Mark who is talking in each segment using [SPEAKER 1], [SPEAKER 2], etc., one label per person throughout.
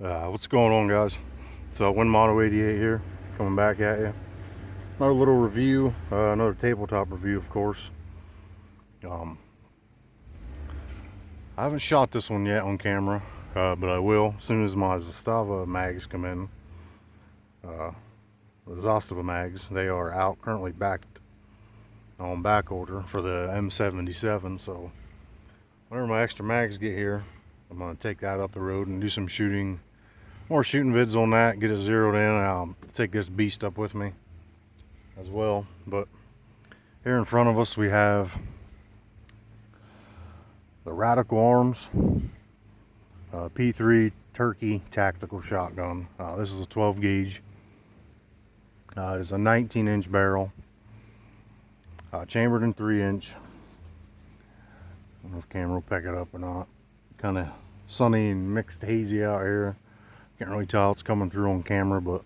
[SPEAKER 1] What's going on, guys? So Moto 88 here, coming back at you. Another little review, another tabletop review, of course. I haven't shot this one yet on camera, but I will as soon as my Zastava mags come in. The Zastava mags, they are out currently backed on back order for the M77. So whenever my extra mags get here, I'm gonna take that up the road and do some shooting. More shooting vids on that, get it zeroed in, and I'll take this beast up with me as well. But here in front of us we have the Radikal Arms P3 Turkey Tactical Shotgun. This is a 12 gauge. It is a 19-inch barrel, chambered in 3-inch. I don't know if camera will pick it up or not. Kind of sunny and mixed hazy out here. Can't really tell how it's coming through on camera, but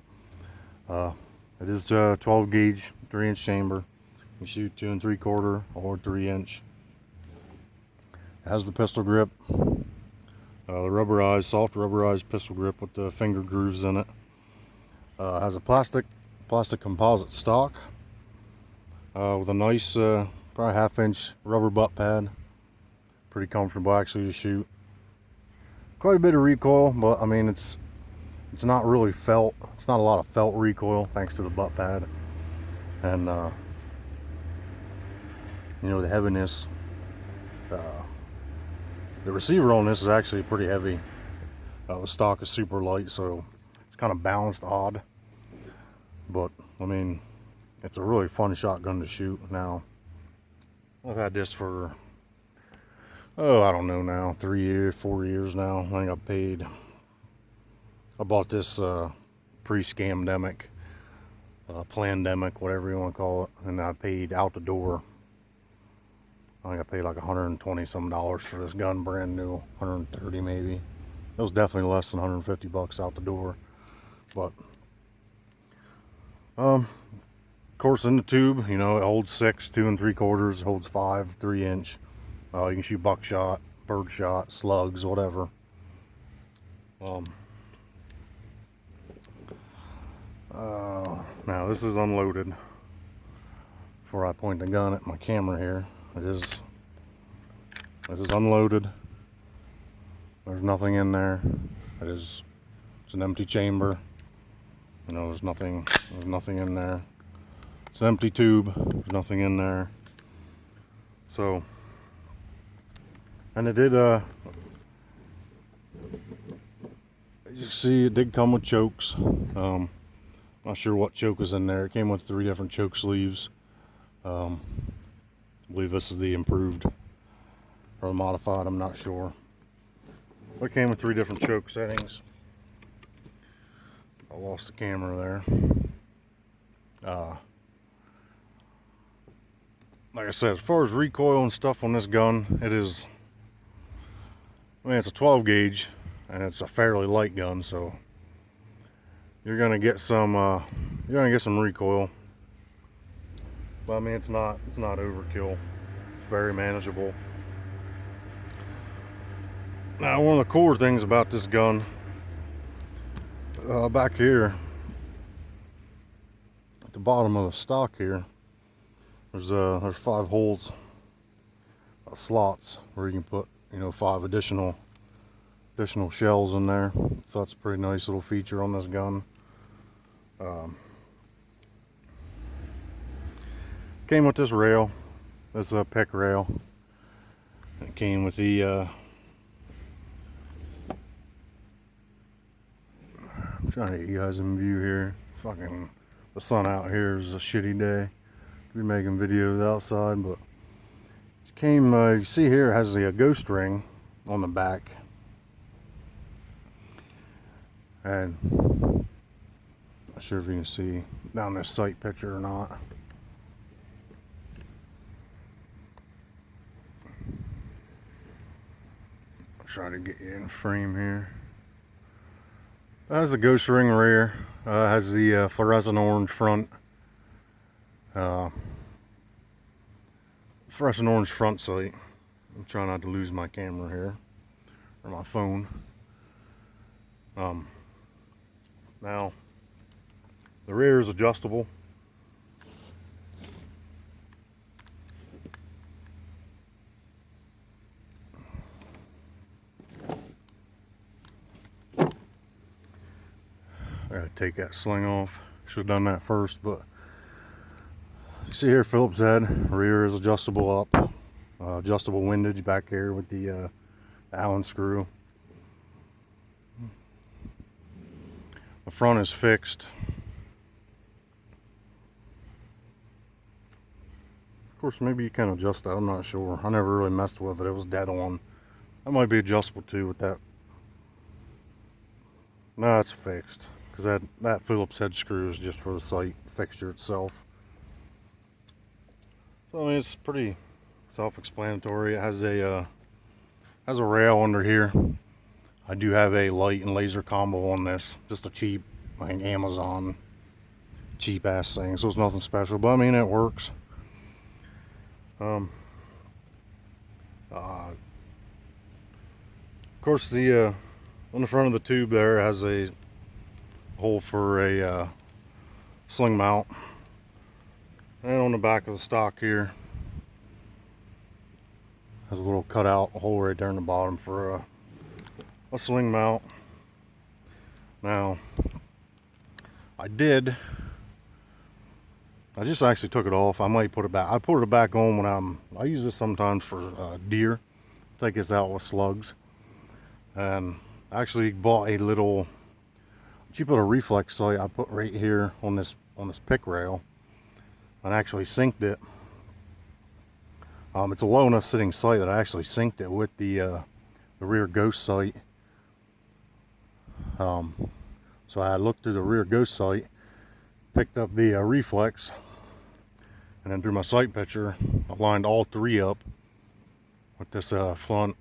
[SPEAKER 1] it is a 12 gauge 3-inch chamber. You shoot 2 3/4 or 3-inch. It has the pistol grip, the rubberized, soft rubberized pistol grip with the finger grooves in it. Has a plastic composite stock with a nice probably 1/2-inch rubber butt pad. Pretty comfortable actually to shoot. Quite a bit of recoil, but I mean it's not really felt. It's not a lot of felt recoil thanks to the butt pad, and you know, the heaviness. The receiver on this is actually pretty heavy. The stock is super light, so it's kind of balanced odd. But I mean, it's a really fun shotgun to shoot. Now, I've had this for I don't know now, 3 years, 4 years now. I think I bought this pre-scamdemic, plandemic, whatever you want to call it, and I paid out the door. I think I paid like $120 some for this gun, brand new, 130 maybe. It was definitely less than 150 bucks out the door. But of course, in the tube, you know, it holds 6 2 3/4, holds 5 3-inch. You can shoot buckshot, birdshot, slugs, whatever. Now this is unloaded. Before I point the gun at my camera here, it is unloaded. There's nothing in there. It's an empty chamber. You know, there's nothing in there. It's an empty tube. There's nothing in there. So, and it did you see, it did come with chokes. Not sure what choke is in there. It came with 3 different choke sleeves. I believe this is the improved or modified, I'm not sure. But it came with 3 different choke settings. I lost the camera there. Like I said, as far as recoil and stuff on this gun, it's a 12 gauge and it's a fairly light gun, so you're gonna get some recoil. But I mean, it's not overkill. It's very manageable. Now, one of the cooler things about this gun, back here at the bottom of the stock here, there's 5 holes, slots where you can put, you know, 5 additional shells in there. So that's a pretty nice little feature on this gun. Came with this rail. This is a pick rail. It came with the I'm trying to get you guys in view here. Fucking the sun out here is a shitty day to be making videos outside, but it came. You see here, it has the ghost ring on the back, and I'm not sure if you can see down this sight picture or not. Try to get you in frame here. It has the ghost ring rear. Has the fluorescent orange front. Fluorescent orange front sight. I'm trying not to lose my camera here, or my phone. Now, the rear is adjustable. I gotta take that sling off. Should have done that first, but you see here, Phillips head. Rear is adjustable up. Adjustable windage back here with the Allen screw. The front is fixed. Of course, maybe you can adjust that. I'm not sure. I never really messed with it. It was dead on. That might be adjustable too with that. No, it's fixed because that Phillips head screw is just for the sight fixture itself. So I mean, it's pretty self-explanatory. It has a rail under here. I do have a light and laser combo on this. Just a cheap, like Amazon cheap ass thing. So it's nothing special, but I mean it works. Of course, the on the front of the tube there has a hole for a sling mount, and on the back of the stock here has a little cutout hole right there in the bottom for a sling mount. Now, I just actually took it off. I might put it back. I put it back on when I use this sometimes for deer. Take this out with slugs. And I actually bought a little cheap little reflex sight I put right here on this pick rail, and actually synced it. It's a low enough sitting sight that I actually synced it with the rear ghost sight. So I looked through the rear ghost sight, picked up the reflex, and then through my sight picture, I lined all three up with this front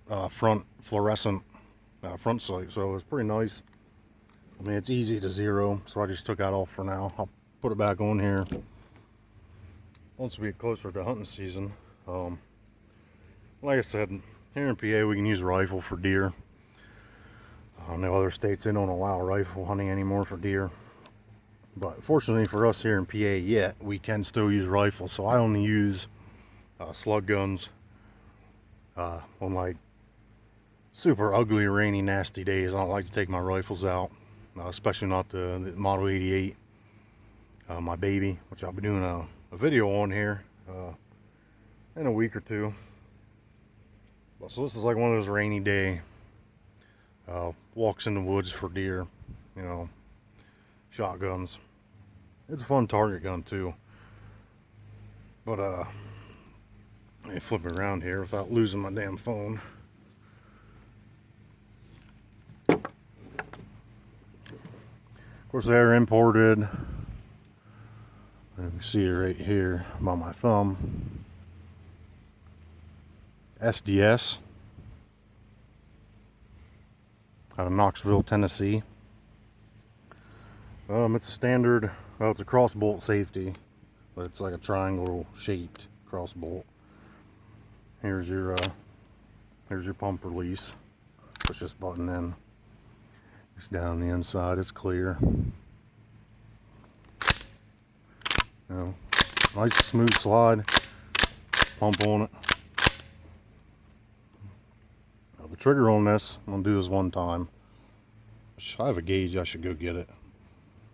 [SPEAKER 1] fluorescent front sight. So it was pretty nice. I mean, it's easy to zero, so I just took that off for now. I'll put it back on here once we get closer to hunting season. Like I said, here in PA we can use a rifle for deer. I know other states, they don't allow rifle hunting anymore for deer, but fortunately for us here in PA yet, we can still use rifles. So I only use slug guns on like super ugly, rainy, nasty days. I don't like to take my rifles out, especially not the Model 88, my baby, which I'll be doing a video on here in a week or two. So this is like one of those rainy day walks in the woods for deer, you know, shotguns. It's a fun target gun too. But let me flip it around here without losing my damn phone. Of course, they're imported. You can see it right here by my thumb. SDS out of Knoxville, Tennessee. It's a standard, well, it's a cross bolt safety, but it's like a triangle shaped cross bolt. Here's your pump release. Push this button in. It's down the inside, it's clear. You know, nice smooth slide. Pump on it. Now the trigger on this, I'm gonna do this one time. I have a gauge, I should go get it.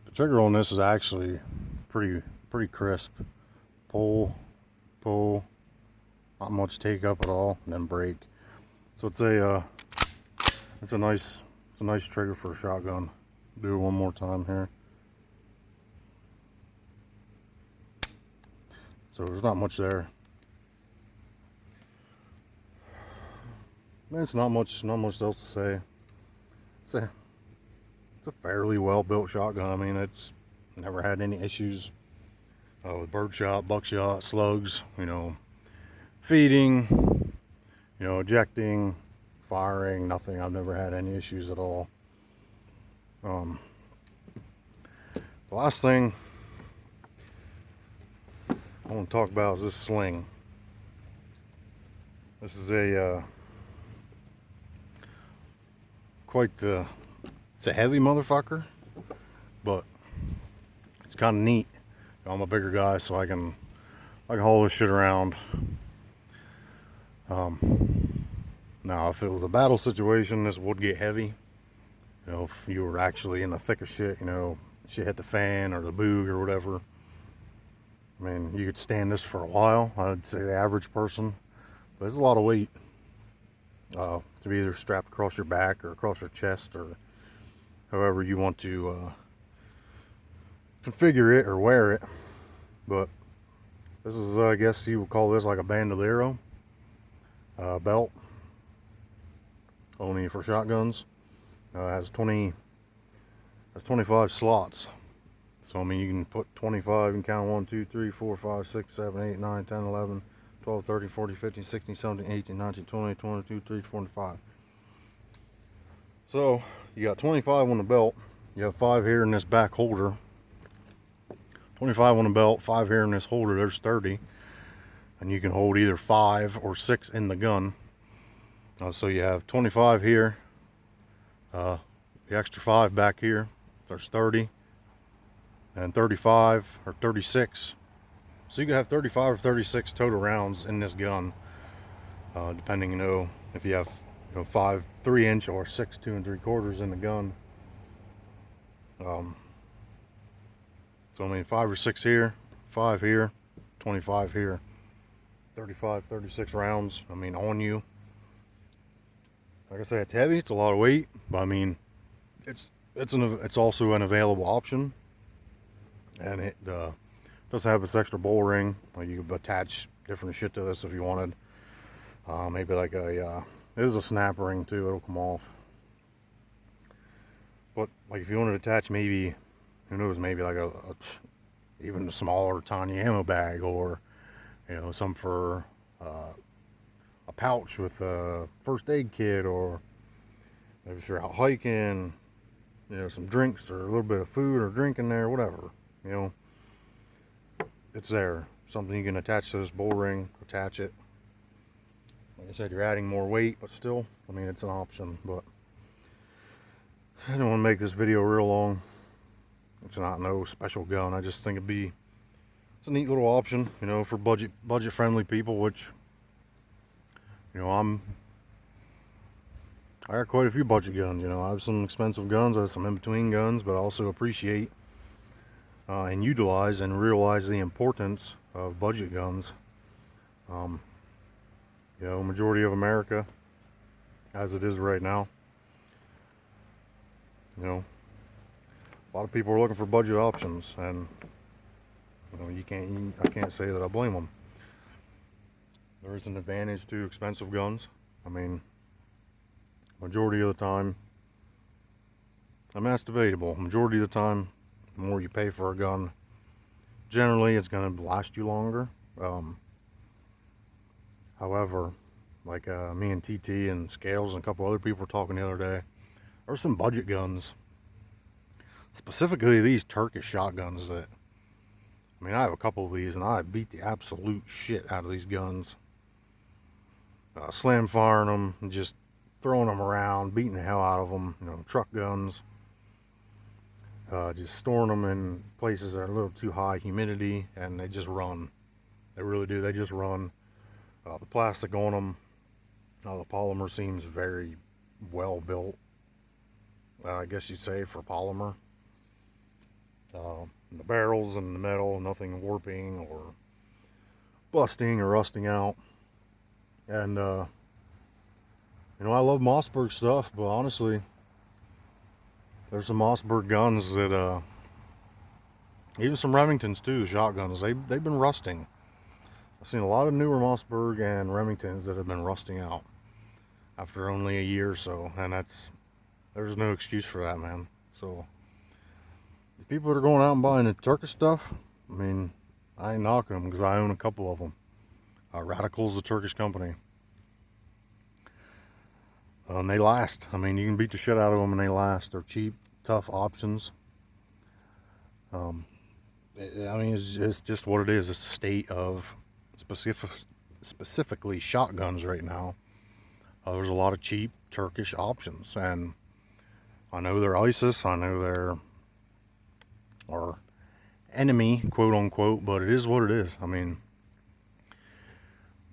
[SPEAKER 1] The trigger on this is actually pretty crisp. Pull, not much take up at all, and then brake. So it's a nice trigger for a shotgun. Do it one more time here. So there's not much there. There's not much else to say. It's a fairly well built shotgun. I mean, it's never had any issues with birdshot, buckshot, slugs, you know, feeding, you know, ejecting, firing, nothing. I've never had any issues at all. The last thing I want to talk about is this sling. This is a quite the It's a heavy motherfucker, but it's kind of neat. I'm a bigger guy, so I can haul this shit around. Now, if it was a battle situation, this would get heavy. You know, if you were actually in the thick of shit, you know, shit hit the fan or the boog or whatever. I mean, you could stand this for a while. I'd say the average person, but it's a lot of weight to be either strapped across your back or across your chest or however you want to configure it or wear it. But this is, I guess you would call this like a bandolero belt, only for shotguns. It has 25 slots. So I mean, you can put 25, you can count 1, 2, 3, 4, 5, 6, 7, 8, 9, 10, 11, 12, 13, 14, 15, 16, 17, 18, 19, 20, 22, 23, 25. So you got 25 on the belt. You have 5 here in this back holder. 25 on the belt, 5 here in this holder. There's 30. And you can hold either 5 or 6 in the gun. So you have 25 here. The extra 5 back here. There's 30. And 35 or 36. So you could have 35 or 36 total rounds in this gun, depending, you know, if you have, you know, 5 3-inch or 6 2 3/4 in the gun. So I mean, 5 or 6 here, 5 here, 25 here, 35 36 rounds. I mean, on you. Like I said, it's heavy. It's a lot of weight, but I mean, it's also an available option. And it does have this extra bull ring. You could attach different shit to this if you wanted. Maybe like it is a snap ring too. It'll come off. But like if you wanted to attach, maybe, who knows, maybe like even a smaller tiny ammo bag, or you know, some for a pouch with a first aid kit, or maybe if you're out hiking, you know, some drinks or a little bit of food or drink in there, whatever. You know, it's there. Something you can attach to this bull ring, attach it. Like I said, you're adding more weight, but still, I mean, it's an option. But I don't want to make this video real long. It's not no special gun. I just think it's a neat little option, you know, for budget friendly people, which, you know, I got quite a few budget guns. You know, I have some expensive guns, I have some in-between guns, but I also appreciate and utilize and realize the importance of budget guns. You know, majority of America, as it is right now, you know, a lot of people are looking for budget options, and you know, I can't say that I blame them. There is an advantage to expensive guns. I mean, majority of the time, I mean, that's debatable. Majority of the time, the more you pay for a gun, generally it's going to last you longer. However, like me and TT and Scales and a couple other people were talking the other day, there are some budget guns, specifically these Turkish shotguns that, I mean, I have a couple of these and I beat the absolute shit out of these guns. Slam firing them and just throwing them around, beating the hell out of them. You know, truck guns. Just storing them in places that are a little too high humidity, and they just run. They really do. They just run. The plastic on them, the polymer seems very well built. I guess you'd say for polymer. The barrels and the metal, nothing warping or busting or rusting out. And you know, I love Mossberg stuff, but honestly, there's some Mossberg guns that, even some Remingtons too, shotguns, they've been rusting. I've seen a lot of newer Mossberg and Remingtons that have been rusting out after only a year or so, and there's no excuse for that, man. So the people that are going out and buying the Turkish stuff, I mean, I ain't knocking them because I own a couple of them. Radikal's the Turkish company. They last. I mean, you can beat the shit out of them and they last. They're cheap, tough options. I mean, it's just what it is. It's the state of specifically shotguns right now. There's a lot of cheap Turkish options, and I know they're ISIS. I know they're our enemy, quote unquote, but it is what it is. I mean,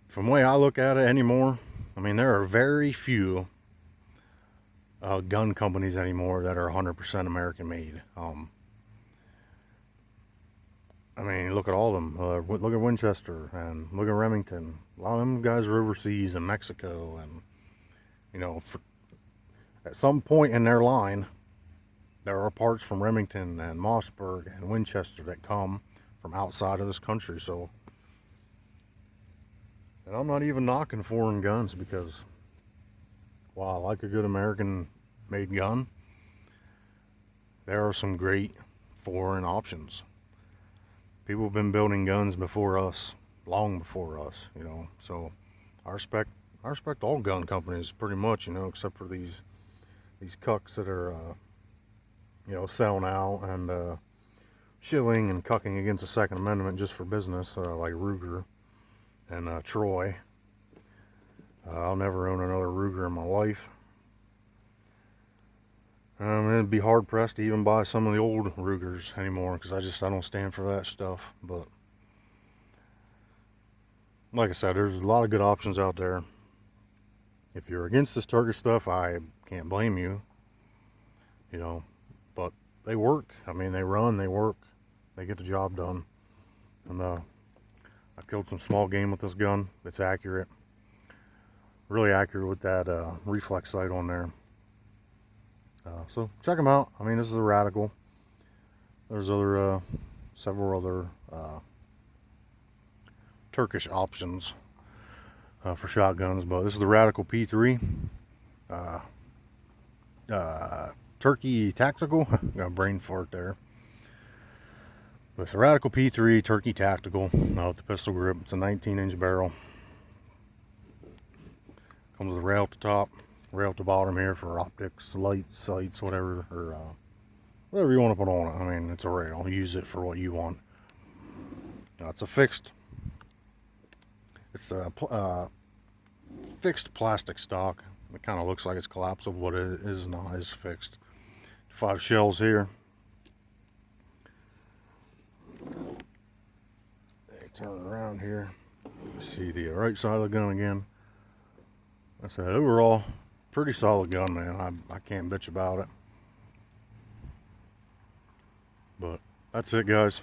[SPEAKER 1] from the way I look at it anymore, I mean, there are very few gun companies anymore that are 100% American made. I mean, look at all of them. Look at Winchester and look at Remington. A lot of them guys are overseas in Mexico, and you know, at some point in their line, there are parts from Remington and Mossberg and Winchester that come from outside of this country. So, and I'm not even knocking foreign guns, because while I like a good American-made gun, there are some great foreign options. People have been building guns before us, long before us, you know. So I respect all gun companies pretty much, you know, except for these cucks that are, you know, selling out and shilling and cucking against the Second Amendment just for business, like Ruger and Troy. I'll never own another Ruger in my life. It'd be hard pressed to even buy some of the old Rugers anymore, because I don't stand for that stuff. But like I said, there's a lot of good options out there. If you're against this Turkish stuff, I can't blame you, you know, but they work. I mean, they run, they work, they get the job done. And I killed some small game with this gun. It's accurate, really accurate with that reflex sight on there. So check them out. I mean, this is a Radikal. There's several other Turkish options for shotguns, but this is the Radikal P3 Turkey Tactical. Got a brain fart there. But it's a Radikal P3 Turkey Tactical with the pistol grip. It's a 19-inch barrel. Comes with a rail at the top, rail at the bottom here for optics, lights, sights, whatever, or whatever you want to put on it. I mean, it's a rail. Use it for what you want. It's a fixed plastic stock. It kind of looks like it's collapsible, but it is not. It's fixed. 5 shells here. Turn around here. See the right side of the gun again. I said overall, pretty solid gun, man. I can't bitch about it. But that's it, guys.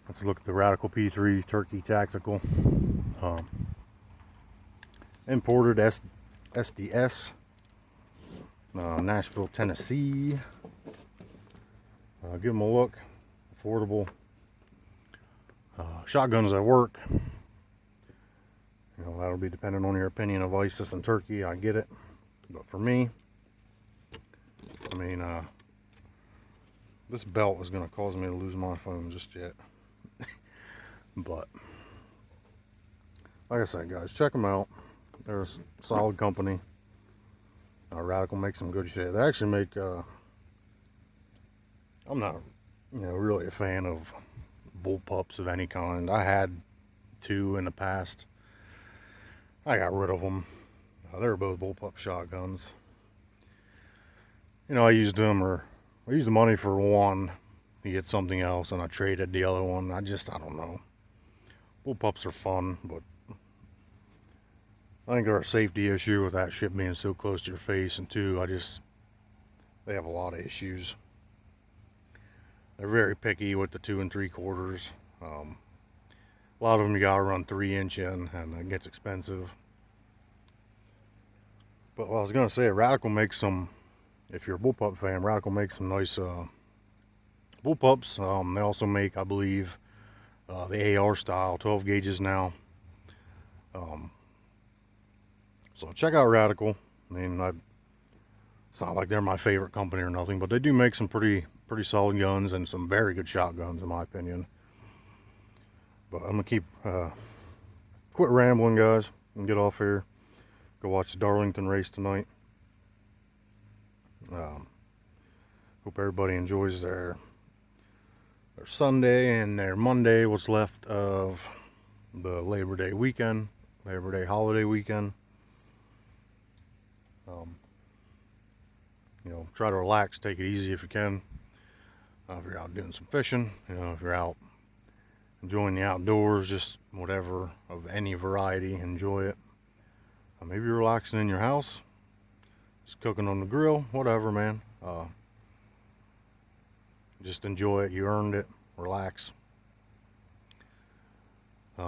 [SPEAKER 1] Let's look at the Radikal P3 Turkey Tactical. Imported SDS, Nashville, Tennessee. Give them a look. Affordable shotguns that work. You know, that'll be dependent on your opinion of ISIS and Turkey. I get it, but for me, I mean, this belt is going to cause me to lose my phone just yet. But like I said, guys, check them out. They're a solid company. Radikal makes some good shit. They actually make. I'm not, you know, really a fan of bullpups of any kind. I had 2 in the past. I got rid of them. They were both bullpup shotguns. You know, I used the money for one to get something else, and I traded the other one. I don't know. Bullpups are fun, but I think there's a safety issue with that shit being so close to your face, and 2, they have a lot of issues. They're very picky with the 2 3/4. A lot of them you gotta run 3-inch in, and it gets expensive. But what I was gonna say, Radikal makes some. If you're a bullpup fan, Radikal makes some nice bullpups. They also make, I believe, the AR style 12 gauges now. So check out Radikal. I mean, it's not like they're my favorite company or nothing, but they do make some pretty solid guns and some very good shotguns, in my opinion. But I'm gonna quit rambling, guys, and get off here. Go watch the Darlington race tonight. Hope everybody enjoys their Sunday and their Monday, what's left of the Labor Day weekend, Labor Day holiday weekend. You know, try to relax, take it easy if you can. If you're out doing some fishing, you know, if you're out enjoying the outdoors, just whatever of any variety, enjoy it. Maybe you're relaxing in your house, just cooking on the grill, whatever, man. Just enjoy it. You earned it. Relax.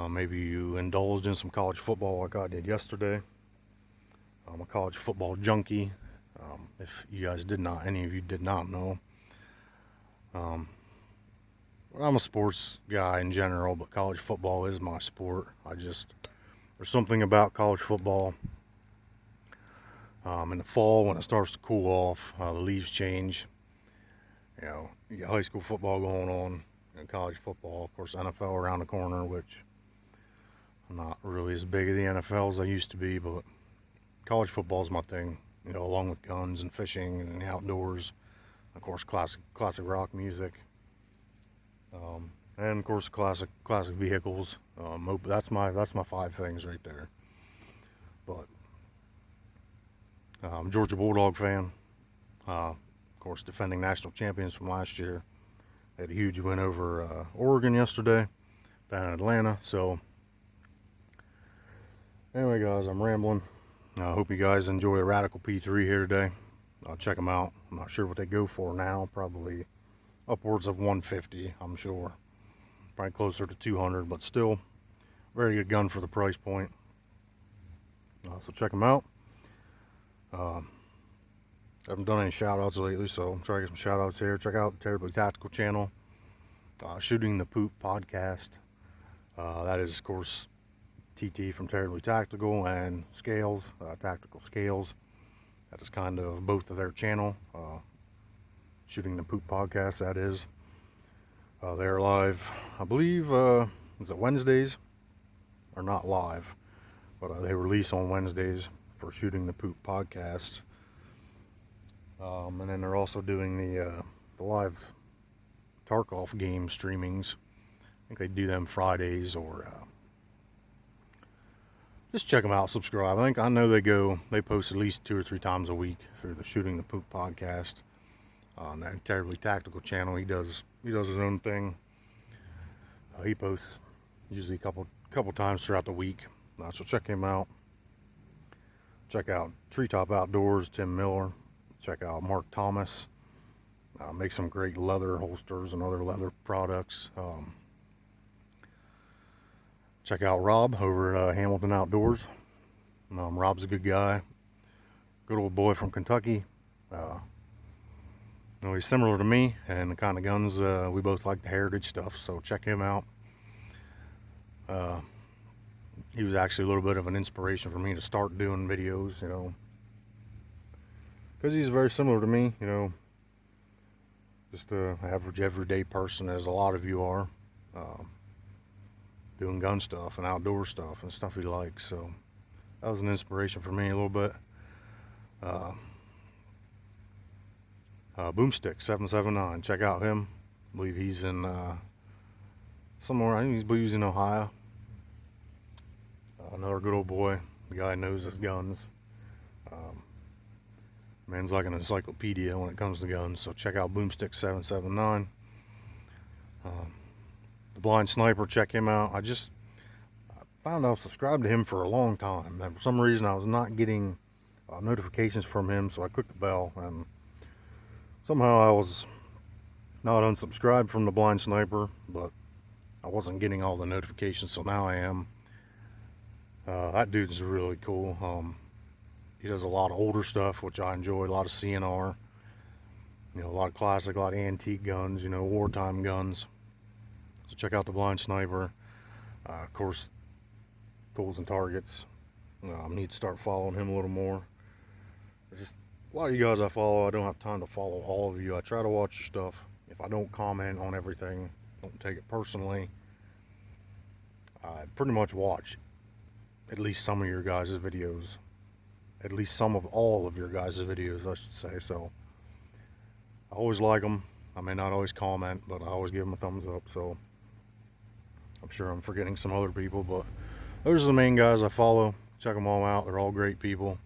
[SPEAKER 1] Maybe you indulged in some college football like I did yesterday. I'm a college football junkie. If you guys did not, any of you did not know, I'm a sports guy in general, but college football is my sport. There's something about college football. In the fall, when it starts to cool off, the leaves change. You know, you got high school football going on, and college football, of course, NFL around the corner, which I'm not really as big of the NFL as I used to be, but college football is my thing. You know, along with guns and fishing and the outdoors, of course, classic rock music, and of course, classic vehicles. That's my 5 things right there. But I'm a Georgia Bulldog fan. Of course, defending national champions from last year. They had a huge win over Oregon yesterday down in Atlanta. So anyway, guys, I'm rambling. I hope you guys enjoy a Radikal P3 here today. Check them out. I'm not sure what they go for now. Probably upwards of 150, I'm sure. Probably closer to 200, but still very good gun for the price point. So check them out. Haven't done any shout outs lately, so I'm trying to get some shout outs here. Check out the Terribly Tactical channel, Shooting the Poop podcast. That is, of course, TT from Terribly Tactical, and Scales, Tactical Scales. That is kind of both of their channel. Shooting the Poop podcast, that is. They're live, I believe, is it Wednesdays? Or not live, but they release on Wednesdays for Shooting the Poop podcast. And then they're also doing the live Tarkov game streamings. I think they do them Fridays, or just check them out, subscribe. I know they post at least 2 or 3 times a week through the Shooting the Poop podcast on that Terribly Tactical channel. He does his own thing. He posts usually a couple times throughout the week. So check him out. Check out Treetop Outdoors, Tim Miller. Check out Mark Thomas. Make some great leather holsters and other leather products. Check out Rob over at Hamilton Outdoors. Rob's a good guy. Good old boy from Kentucky. You know, he's similar to me, and the kind of guns, we both like the heritage stuff, so check him out. He was actually a little bit of an inspiration for me to start doing videos, you know, because he's very similar to me, you know, just an average everyday person, as a lot of you are, doing gun stuff and outdoor stuff and stuff he likes. So that was an inspiration for me a little bit. Boomstick 779, check out him. I believe he's in somewhere. I think he's in Ohio. Another good old boy. The guy knows his guns. Man's like an encyclopedia when it comes to guns, so check out Boomstick 779. The Blind Sniper, check him out. I found I was subscribed to him for a long time, and for some reason I was not getting notifications from him, so I clicked the bell, and somehow I was not unsubscribed from the Blind Sniper, but I wasn't getting all the notifications, so now I am. That dude's really cool. He does a lot of older stuff, which I enjoy, a lot of CNR, you know, a lot of classic, a lot of antique guns, you know, wartime guns. So check out the Blind Sniper. Of course, Tools and Targets. I need to start following him a little more. There's just a lot of you guys I follow. I don't have time to follow all of you. I try to watch your stuff. If I don't comment on everything, don't take it personally. I pretty much watch at least some of your guys' videos. At least some of all of your guys' videos, I should say. So I always like them. I may not always comment, but I always give them a thumbs up. So I'm sure I'm forgetting some other people, but those are the main guys I follow. Check them all out. They're all great people.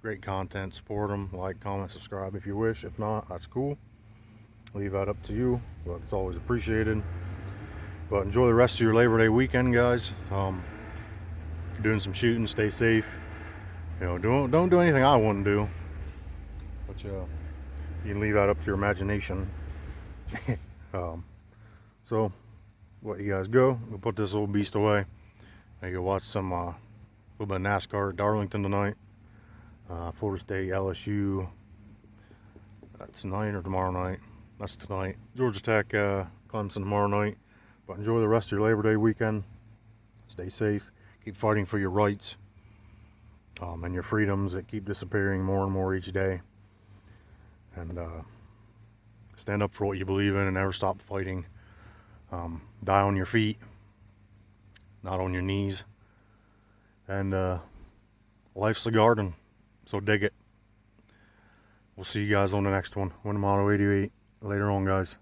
[SPEAKER 1] Great content. Support them. Like, comment, subscribe if you wish. If not, that's cool. Leave that up to you, but it's always appreciated. But enjoy the rest of your Labor Day weekend, guys. If you're doing some shooting, stay safe. You know, don't do anything I wouldn't do. But you can leave that up to your imagination. So let you guys go. We'll put this little beast away. I go watch some little bit of NASCAR at Darlington tonight. Florida State, LSU. That's tonight or tomorrow night? That's tonight. Georgia Tech, Clemson tomorrow night. But enjoy the rest of your Labor Day weekend. Stay safe. Keep fighting for your rights and your freedoms that keep disappearing more and more each day. And stand up for what you believe in and never stop fighting. Die on your feet, not on your knees. And life's a garden, so dig it. We'll see you guys on the next one. Winamato 88 later on, guys.